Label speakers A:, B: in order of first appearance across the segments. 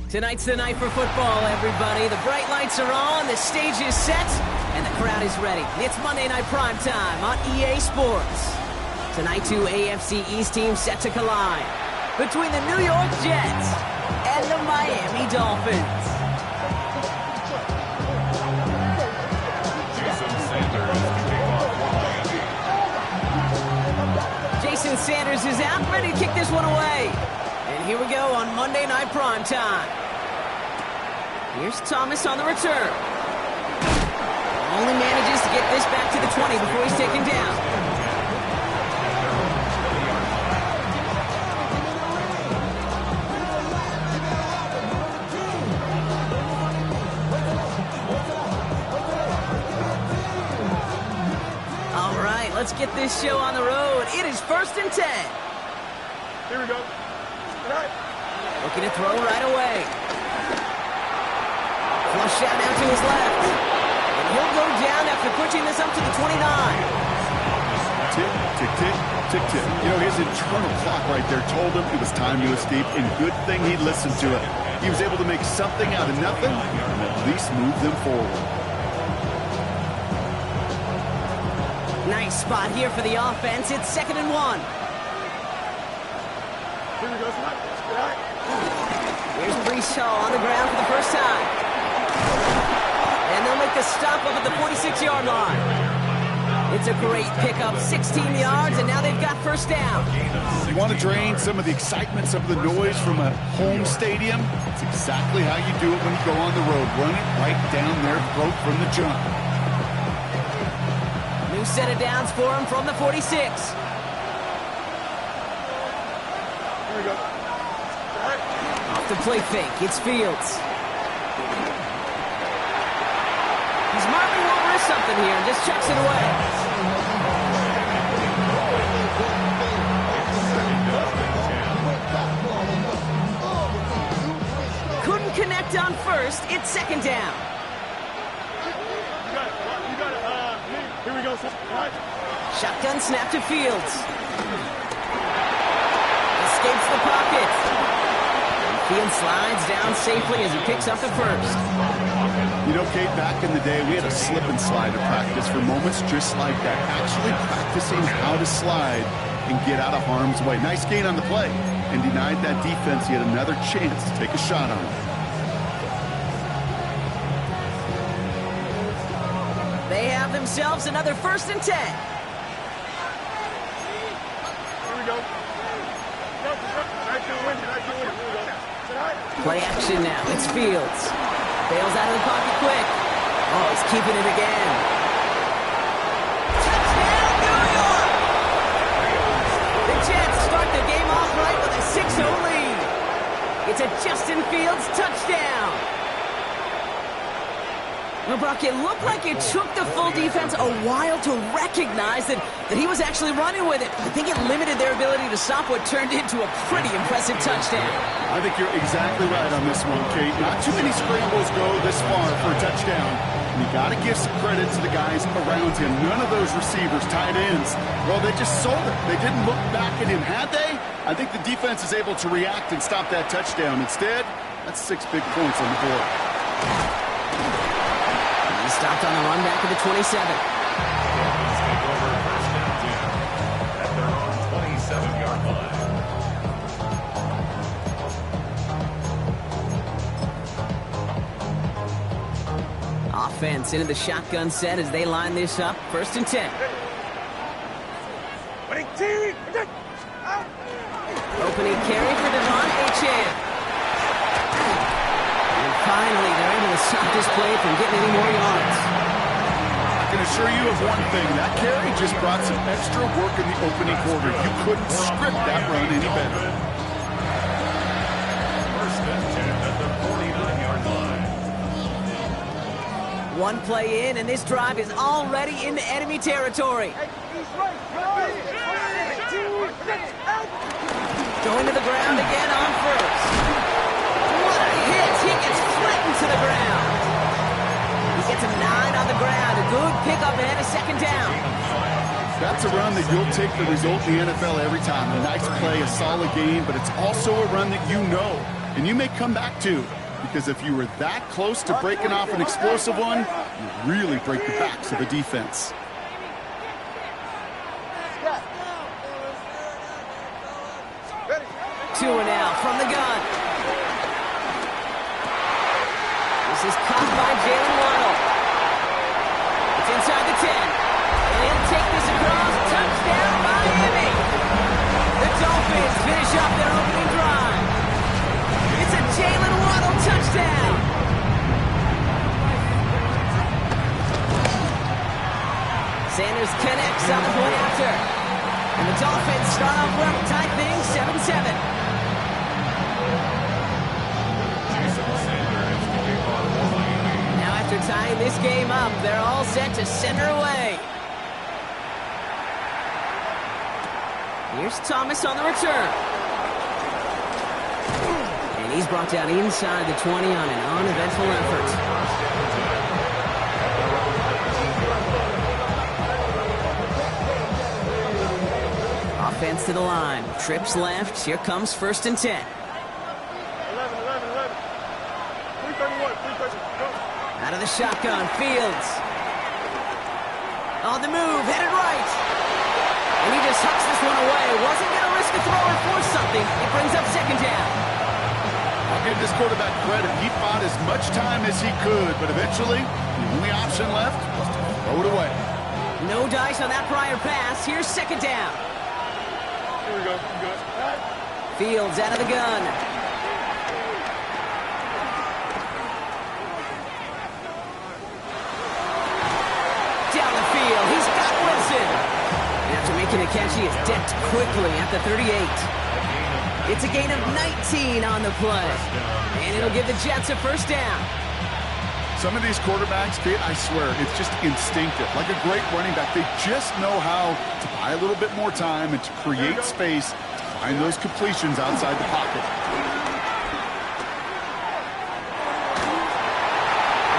A: Tonight's the night for football, everybody. The bright lights are on, the stage is set, and the crowd is ready. It's Monday Night Primetime on EA Sports. Tonight, two AFC East teams set to collide between the New York Jets and the Miami Dolphins. Jason Sanders is out, ready to kick this one away. And here we go on Monday Night Primetime. Here's Thomas on the return. Only manages to get this back to the 20 before he's taken down. All right, let's get this show on the road. It is 1st and 10.
B: Here we go. Right.
A: Looking to throw right away. Flush out now to his left. And he'll go down after pushing this up to the 29.
B: Tick, tick, tick, tick, tick. You know, his internal clock right there told him it was time to escape, and good thing he listened to it. He was able to make something out of nothing and at least move them forward.
A: Nice spot here for the offense. It's 2nd and 1.
B: Here we go, right.
A: Here's Breece Hall on the ground for the first time. And they'll make the stop up at the 46-yard line. It's a great pickup, 16 yards, and now they've got first down.
B: You want to drain some of the excitement, some of the noise from a home stadium? It's exactly how you do it when you go on the road. Run it right down their throat from the jump.
A: New set of downs for him from the 46.
B: Here we go.
A: Off the play fake, it's Fields. He's marking over something here and just chucks it away. Couldn't connect on first. It's 2nd down.
B: You got it. Here we go. Right.
A: Shotgun snap to Fields. Escapes the pocket. Fields slides down safely as he picks up the first.
B: You know, Kate, back in the day, we had a slip and slide at practice for moments just like that. Actually practicing how to slide and get out of harm's way. Nice gain on the play, and denied that defense yet another chance to take a shot on it.
A: They have themselves another 1st and 10.
B: Here we go.
A: Play action now. It's Fields. Bails out of the pocket quick. Oh, he's keeping it again. Touchdown, New York! The Jets start the game off right with a 6-0 lead. It's a Justin Fields touchdown. Well, Brock, it looked like it took the full defense a while to recognize that he was actually running with it. I think it limited their ability to stop what turned into a pretty impressive touchdown.
B: I think you're exactly right on this one, Kate. Not too many scrambles go this far for a touchdown. And you got to give some credit to the guys around him. None of those receivers, tight ends, well, they just sold it. They didn't look back at him, had they? I think the defense is able to react and stop that touchdown. Instead, that's 6 big points on the board.
A: He stopped on the run back at the 27.
C: At their own 27-yard line.
A: Offense into the shotgun set as they line this up. 1st and 10. Opening carry for Devon Achane. And finally, they're able to stop this play from getting any more yards.
B: I can assure you of one thing. That carry just brought some extra work in the opening quarter. You couldn't script that run any better.
C: 1st and 10 at the 49-yard line.
A: One play in, and this drive is already into enemy territory. Going to the ground again on first. What a hit! He gets flattened to the ground. He gets a 9 on the ground. A good pickup and a 2nd down.
B: That's a run that you'll take the result in the NFL every time. A nice play, a solid game, but it's also a run that you know, and you may come back to. because if you were that close to breaking off an explosive one, you really break the backs of the defense.
A: Two and out from the gun. This is caught by Jalen Waddle. It's inside the 10. And he'll take this across. Touchdown, Miami. The Dolphins finish up their opening drive. It's a Jalen Waddle touchdown. Sanders connects on the point after. And the Dolphins start off well, tie things 7-7. Now after tying this game up, they're all set to send her away. Here's Thomas on the return. And he's brought down inside the 20 on an uneventful effort. Offense to the line. Trips left. Here comes 1st and 10. 331. Out of the shotgun. Fields. On the move. Headed right. And he just hucks this one away. Wasn't going to risk a throw or force something. It brings up 2nd down.
B: I'll give this quarterback credit. He fought as much time as he could, but eventually, the only option left was to throw it away.
A: No dice on that prior pass. Here's 2nd down.
D: Here we go.
A: Fields out of the gun. Down the field. He's got Wilson. And after making a catch, he is decked quickly at the 38. It's a gain of 19 on the play. And it'll give the Jets a 1st down.
B: Some of these quarterbacks, Kate, I swear, it's just instinctive. Like a great running back, they just know how to buy a little bit more time and to create space to find those completions outside the pocket.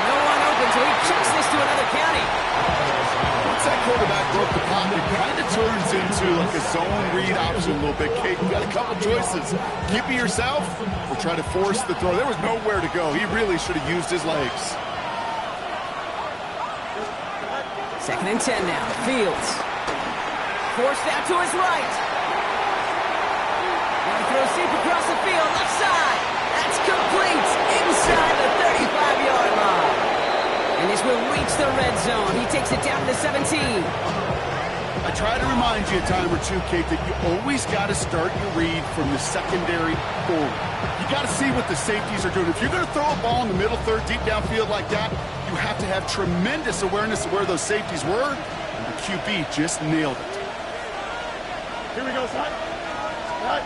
A: No one open, so he chucks this to another county.
B: Once that quarterback broke the pocket, it kind of turns into like a zone read option a little bit, Kate. You got a couple choices. Keep it yourself or try to force the throw. There was nowhere to go. He really should have used his legs.
A: 2nd and 10 now. Fields. Forced out to his right. And he throws deep across the field. Left side. That's complete. Inside the 35-yard line. And this will reach the red zone. He takes it down to 17.
B: I try to remind you a time or two, Kate, that you always got to start your read from the secondary forward. You got to see what the safeties are doing. If you're going to throw a ball in the middle third, deep downfield like that, you have to have tremendous awareness of where those safeties were, and the QB just nailed it.
D: Here we go, son. Right.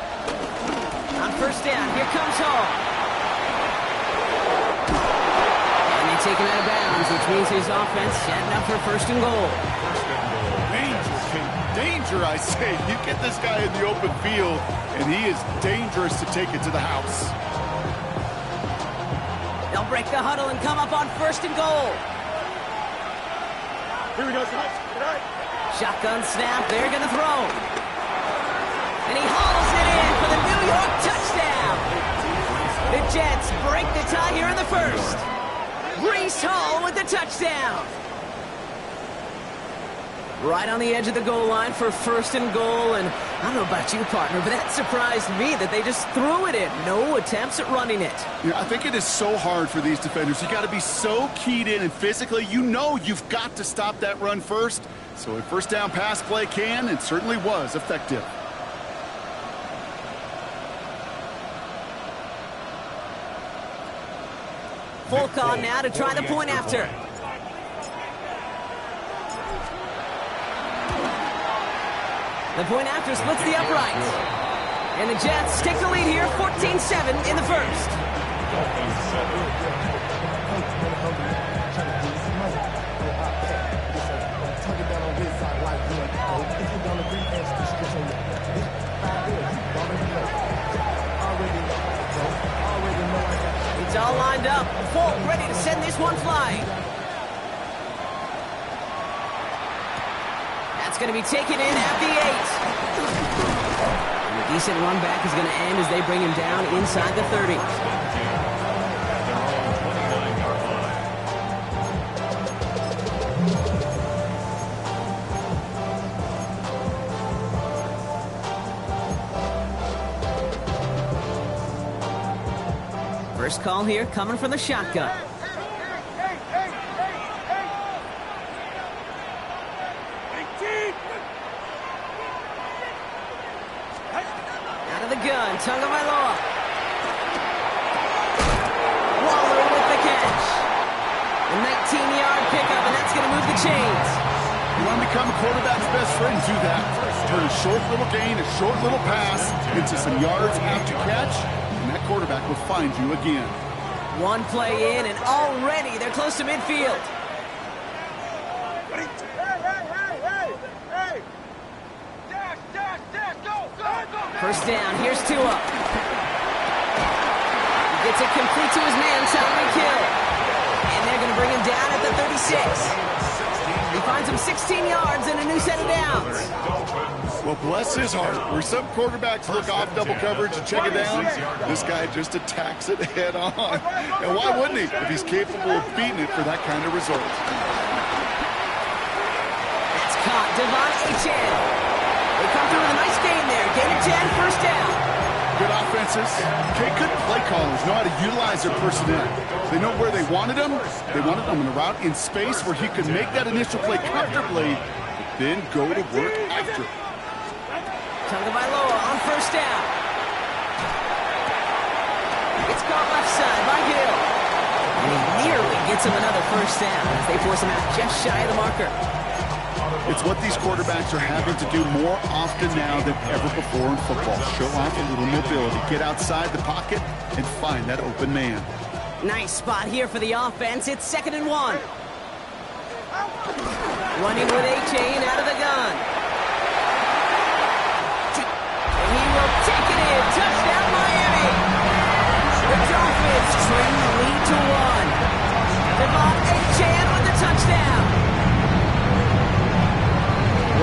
A: On 1st down, here comes Hall. And they take him out of bounds, which means his offense setting up for 1st and goal.
B: Danger, Kate. Danger, I say. You get this guy in the open field, and he is dangerous to take it to the house.
A: They'll break the huddle and come up on 1st and goal.
D: Here we go, son. Right.
A: Shotgun snap. They're going to throw. And he hauls it in for the New York touchdown. The Jets break the tie here in the 1st. Breece Hall with the touchdown. Right on the edge of the goal line for 1st and goal. And I don't know about you, partner, but that surprised me that they just threw it in. No attempts at running it.
B: Yeah, I think it is so hard for these defenders. You got to be so keyed in and physically, you know you've got to stop that run first. So a 1st down pass play can and certainly was effective.
A: Folk on now to try the point after. The point after splits the uprights. And the Jets take the lead here, 14-7 in the 1st. It's all lined up. Folk ready to send this one flying. That's going to be taken in at the 8. And a decent run back is going to end as they bring him down inside the 30. First call here coming from the shotgun. Out of the gun, Tagovailoa. Waller with the catch. A 19-yard pickup, and that's going to move the chains.
B: You want to become a quarterback's best friend, do that. Turn a short little gain, a short little pass into some yards after catch, and that quarterback will find you again.
A: One play in, and already they're close to midfield. First down, here's Tua. He gets it complete to his man, Tyreek Hill. And they're going to bring him down at the 36. He finds him 16 yards and a new set of downs.
B: Well, bless his heart. Where some quarterbacks look off double coverage and check it down, this guy just attacks it head on. And why wouldn't he if he's capable of beating it for that kind of result?
A: That's caught. Devon Achane. They come through with a nice gain there. Gain of 10, first down.
B: Good offenses. Okay, good play callers know how to utilize their personnel. They know where they wanted him. They wanted him in a route in space where he could make that initial play comfortably, but then go to work after.
A: Tagovailoa on first down. It's caught left side by Hill. And he nearly gets him another first down as they force him out just shy of the marker.
B: It's what these quarterbacks are having to do more often now than ever before in football. Show off a little mobility, get outside the pocket, and find that open man.
A: Nice spot here for the offense. It's 2nd and 1. Running with Achane out of the gun. And he will take it in. Touchdown, Miami. The Dolphins train the lead to 1. Devon Achane with the touchdown.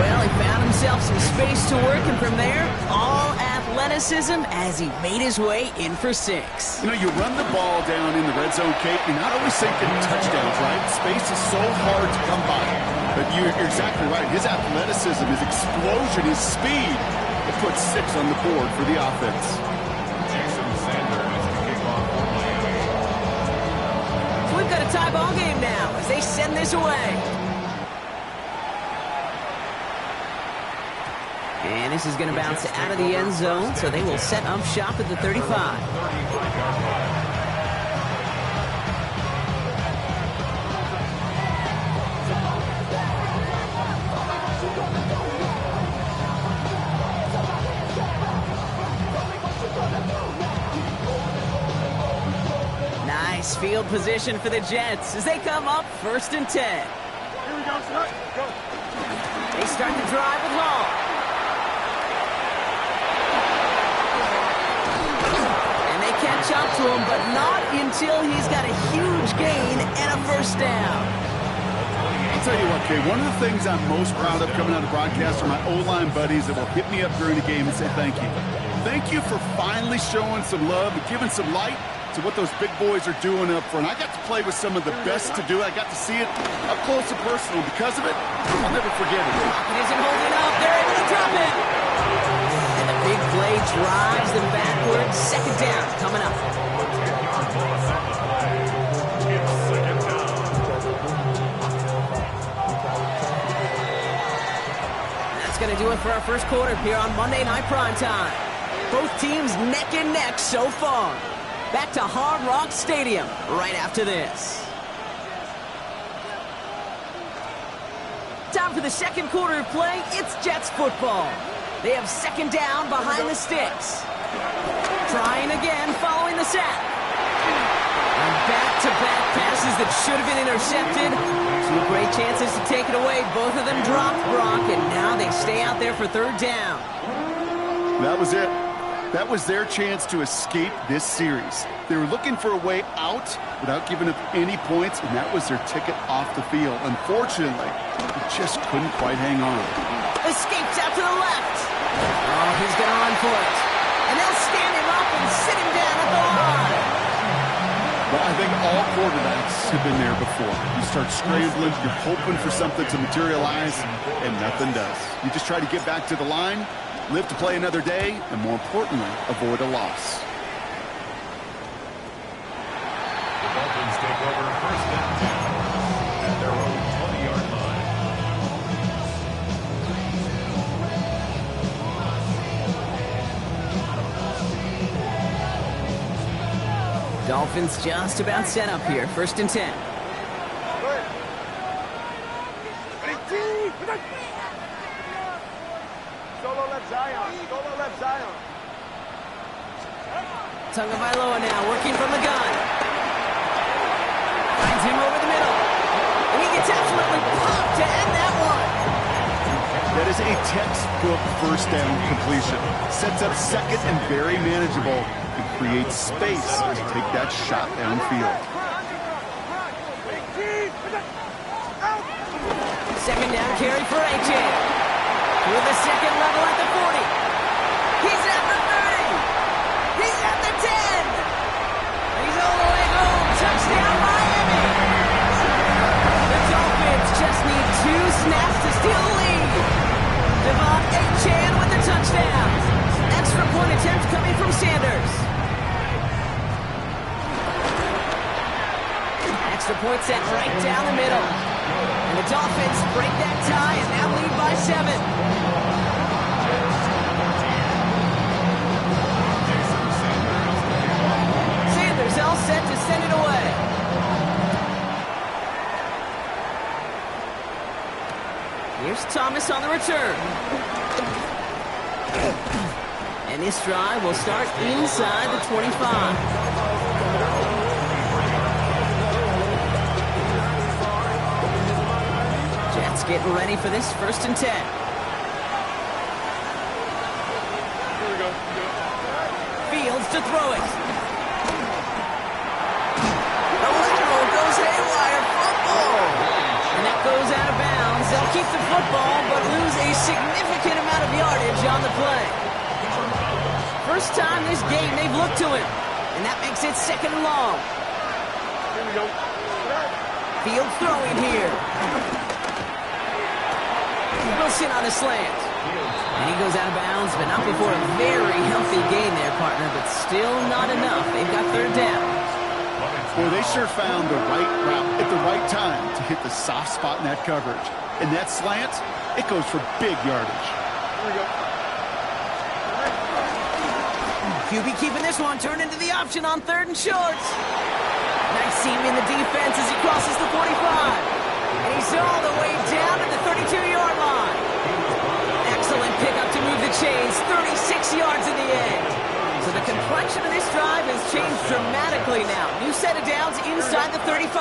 A: Well, he found himself some space to work, and from there, all athleticism as he made his way in for 6.
B: You know, you run the ball down in the red zone, Kate, you're not always thinking touchdowns, right? Space is so hard to come by. But you're exactly right. His athleticism, his explosion, his speed, it puts 6 on the board for the offense.
C: Jason Sanders to kick off for Miami.
A: So we've got a tie ball game now as they send this away. And this is going to bounce out of the end zone, so they will set up shop at the 35.
C: 35-yard line.
A: Nice field position for the Jets as they come up 1st and 10.
D: Here we go, son. Go.
A: They start the drive with Hall. Catch up to him, but not until he's got a huge gain and a first down.
B: I'll tell you what, Kay, one of the things I'm most proud of coming out of broadcast are my O-line buddies that will hit me up during the game and say thank you. Thank you for finally showing some love and giving some light to what those big boys are doing up front. I got to play with some of the best to do it. I got to see it up close and personal. Because of it, I'll never forget it.
A: It isn't holding up. They're able to drop it. And the big play drives them backwards. 2nd down coming up.
C: 10-yard loss on the play. It's 2nd down.
A: That's going to do it for our first quarter here on Monday Night Primetime. Both teams neck and neck so far. Back to Hard Rock Stadium right after this. Time for the second quarter of play. It's Jets football. They have 2nd down behind the sticks. Trying again following the sack. And back-to-back passes that should have been intercepted. 2 great chances to take it away. Both of them dropped, Brock, and now they stay out there for 3rd down.
B: That was it. That was their chance to escape this series. They were looking for a way out without giving up any points, and that was their ticket off the field. Unfortunately, they just couldn't quite hang on.
A: Escapes out to the left. Oh, he's going to run for it. And they'll stand him up and sit him down at the line.
B: Well, I think all quarterbacks have been there before. You start scrambling, you're hoping for something to materialize, and nothing does. You just try to get back to the line, live to play another day, and more importantly, avoid a loss.
C: take over first and 10 at their own 20-yard line.
A: Dolphins just about set up here. First and 10.
D: Solo left Zion. Solo left Zion.
A: Tagovailoa now working from the gun. Finds him over the middle. And he gets absolutely pumped to end that one.
B: That is a textbook first down completion. Sets up second and very manageable and creates space to take that shot downfield.
A: Second down carry for A.J. With the second level at the 40. He's at the 30. He's at the 10. He's all the way home. Touchdown, Miami. The Dolphins just need 2 snaps to steal the lead. Devon Achane with the touchdown. Extra point attempt coming from Sanders. Extra point set right down the middle. And the Dolphins break that tie and now lead by 7. Sanders all set to send it away. Here's Thomas on the return. And this drive will start inside the 25. Jets getting ready for this first and 10.
D: Here we go.
A: Fields to throw it. The lateral goes haywire. Football. And that goes out of bounds. They'll keep the football, but lose a significant amount of yardage on the play. First time this game they've looked to him. And that makes it second and long.
D: Here we go.
A: Fields throwing here. Wilson on the slant. And he goes out of bounds, but not before a very healthy gain there, partner, but still not enough. They've got third down.
B: Boy, they sure found the right route at the right time to hit the soft spot in that coverage. And that slant, it goes for big yardage.
D: Here we go.
A: QB keeping this one, turned into the option on third and short. Nice seam in the defense as he crosses the 45. And he's all the way down to the 32-yard line. Excellent pickup to move the chains, 36 yards in the end. So the complexion of this drive has changed dramatically now. New set of downs inside the 35.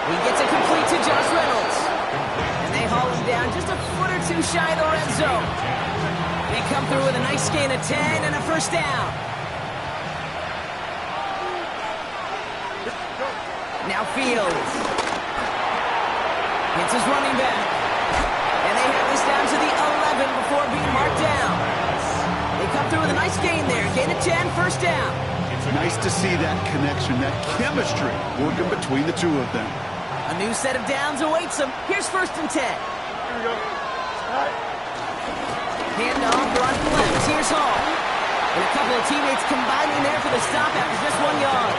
A: He gets it complete to Josh Reynolds. And they haul him down just a foot or two shy of the red zone. They come through with a nice gain of 10 and a first down. Now Fields. Hits his running back. And they have this down to the 11 before being marked down. They come through with a nice gain there. Gain of 10, first down.
B: It's nice to see that connection, that chemistry working between the two of them.
A: A new set of downs awaits them. Here's first and 10.
D: Here we go.
A: Handoff running left. Here's Hall. And a couple of teammates combining there for the stop after just 1 yard.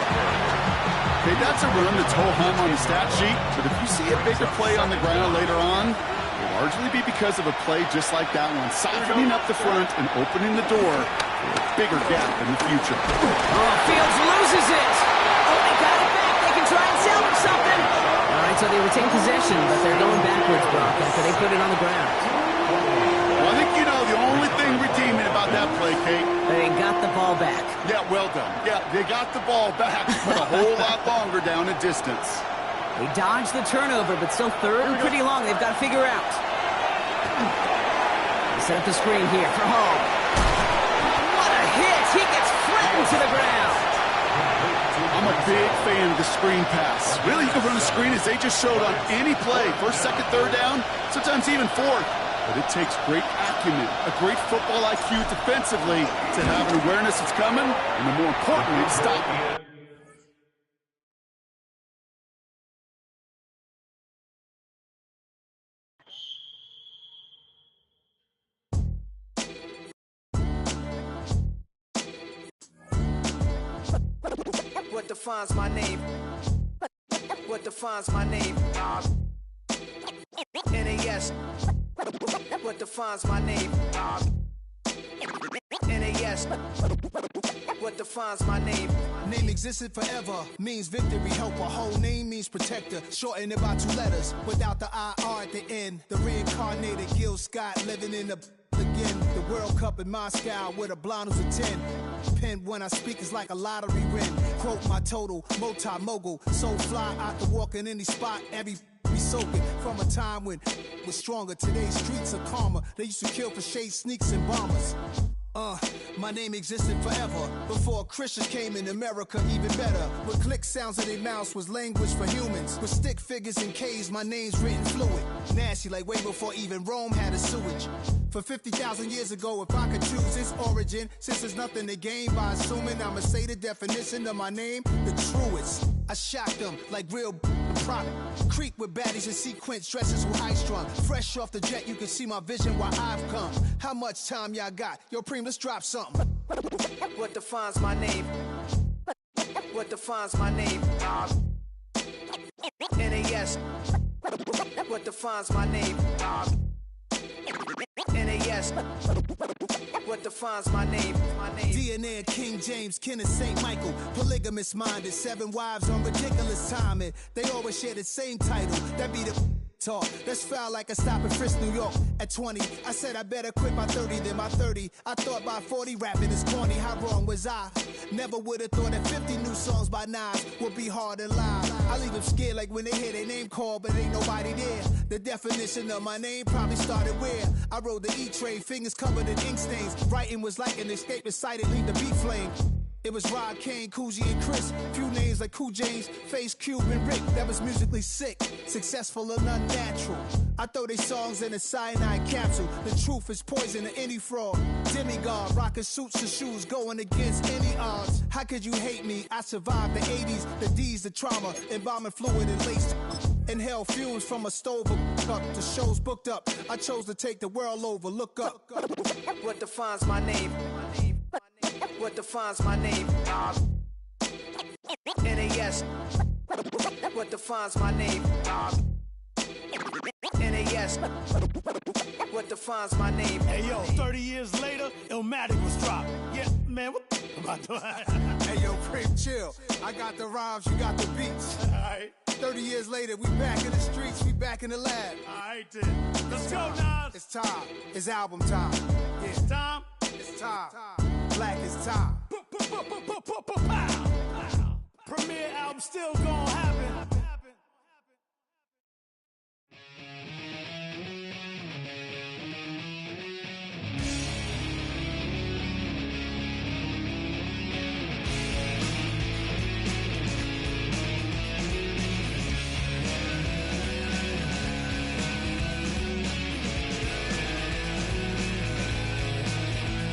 B: Okay, that's a run that's ho-hum on the stat sheet, but if you see a bigger play on the ground later on, it'll largely be because of a play just like that one, softening up the front and opening the door for a bigger gap in the future.
A: Oh, Fields loses it. Oh, they got it back. They can try and salvage something. All right, so they retain possession, but they're going backwards, Brock, after they put it on the ground.
B: Well, I think you know the only thing redeeming about that play, Kate.
A: They got the ball back.
B: Yeah, well done. Yeah, they got the ball back, but a whole lot longer down in distance.
A: They dodged the turnover, but still third and pretty long. They've got to figure out. They set up the screen here for Hall. What a hit! He gets flattened to the ground.
B: I'm a big fan of the screen pass. Really, you can run a screen as they just showed on any play. First, second, third down, sometimes even fourth. But it takes great acumen, a great football IQ defensively to have an awareness it's coming, and more importantly, stop it.
E: defines my name? What defines my name? NAS. What defines my name? NAS. What defines my name?
F: Name existed forever, means victory, helper. Whole name means protector, shortened it by 2 letters. Without the IR at the end, the reincarnated Gil Scott living in the again. The World Cup in Moscow with a blonde who's a 10. Pen when I speak is like a lottery win. Quote my total, multi-mogul. So fly out to walk in any spot, every be soaking from a time when was stronger. Today's streets are calmer. They used to kill for shade sneaks and bombers. My name existed forever. Before Christians came in America, even better. With click sounds in their mouths was language for humans. With stick figures and K's, my name's written fluid. Nasty like way before even Rome had a sewage. For 50,000 years ago, if I could choose its origin, since there's nothing to gain by assuming I'ma say the definition of my name, the truest. I shocked them like real product. Creep with baddies in sequence, dresses with high strung. Fresh off the jet, you can see my vision where I've come. How much time y'all got? Yo, Preem, let's drop something.
E: What defines my name? What defines my name? NAS. What defines my name? NAS. What defines my name?
F: DNA of King James, kin of St. Michael. Polygamous minded, 7 wives on ridiculous timing. They always share the same title. That be the talk. That's foul like a stop in Frisk, New York. At 20, I said I better quit by 30 than by 30. I thought by 40 rapping is corny. How wrong was I? Never would have thought that 50 new songs by Nas would be hard to live. I leave them scared like when they hear their name called, but ain't nobody there. The definition of my name probably started where I rode the E-train, fingers covered in ink stains. Writing was like an escape excited, leave the beat flame. It was Rod, Kane, Coogee, and Chris. Few names like Cool James, Face, Cube, and Rick. That was musically sick, successful and unnatural. I throw they songs in a cyanide capsule. The truth is poison to any fraud. Demigod, rocking suits and shoes, going against any odds. How could you hate me? I survived the 80s, the D's, the trauma, embalming fluid and lace. Inhale fumes from a stove up. The show's booked up. I chose to take the world over. Look up.
E: What defines my name? What defines my name? NAS. What defines my name? NAS. What defines my name?
G: Hey yo, 30 years later, Illmatic was dropped. Yeah, man, what the am I doing?
F: Hey yo, Prince, chill. I got the rhymes, you got the beats.
G: Alright.
F: 30 years later, we back in the streets, we back in the lab.
G: Alright then. Let's go, Nas.
F: It's time. It's album time. Yeah.
G: It's time.
F: It's time. Black is time.